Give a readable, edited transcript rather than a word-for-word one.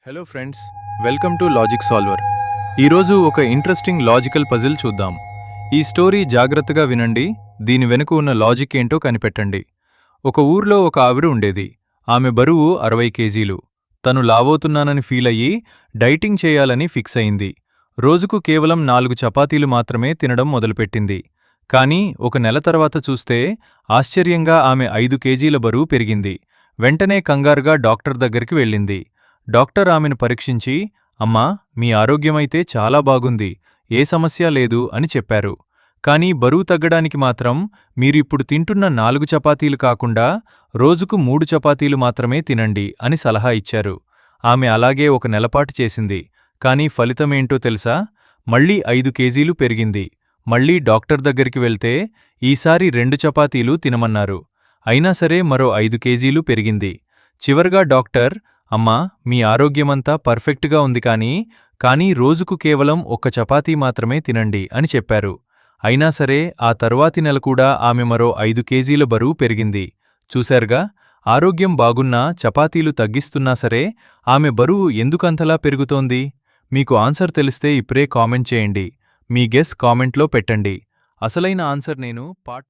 Hello friends, welcome to logic solver. ఈరోజు ఒక interesting logical puzzle చూద్దాం. ఈ స్టోరీ జాగ్రత్తగా వినండి, దీని వెనుక ఉన్న లాజిక్ ఏంటో కనిపెట్టండి. ఒక ఊర్లో ఒక ఆవిడ ఉండేది. ఆమె బరువు 60 కేజీలు. తను లావవుతున్నానని ఫీల్ అయ్యి డైటింగ్ చేయాలని ఫిక్స్ అయింది. రోజుకు కేవలం 4 చపాతీలు మాత్రమే తినడం మొదలుపెట్టింది. కానీ ఒక నెల తర్వాత చూస్తే ఆశ్చర్యంగా ఆమె 5 కేజీల బరువు పెరిగింది. వెంటనే కంగారుగా డాక్టర్ దగ్గరికి వెళ్ళింది. డాక్టర్ ఆమెను పరీక్షించి, అమ్మా, మీ ఆరోగ్యమైతే చాలా బాగుంది, ఏ సమస్య లేదు అని చెప్పారు. కానీ బరువు తగ్గడానికి మాత్రం మీరిప్పుడు తింటున్న 4 చపాతీలు కాకుండా రోజుకు 3 చపాతీలు మాత్రమే తినండి అని సలహా ఇచ్చారు. ఆమె అలాగే ఒక నెలపాటు చేసింది. కానీ ఫలితమేంటో తెలుసా? మళ్ళీ 5 కేజీలు పెరిగింది. మళ్ళీ డాక్టర్ దగ్గరికి వెళ్తే ఈసారి 2 చపాతీలు తినమన్నారు. అయినా సరే మరో 5 కేజీలు పెరిగింది. చివరగా డాక్టర్, అమ్మా, మీ ఆరోగ్యమంతా పర్ఫెక్ట్గా ఉంది కానీ రోజుకు కేవలం 1 చపాతీ మాత్రమే తినండి అని చెప్పారు. అయినా సరే ఆ తరువాతి నెల కూడా ఆమె మరో 5 కేజీల బరువు పెరిగింది. చూశారుగా, ఆరోగ్యం బాగున్నా చపాతీలు తగ్గిస్తున్నా సరే ఆమె బరువు ఎందుకంతలా పెరుగుతోంది? మీకు ఆన్సర్ తెలిస్తే ఇప్పుడే కామెంట్ చేయండి. మీ గెస్ కామెంట్లో పెట్టండి. అసలైన ఆన్సర్ నేను పార్ట్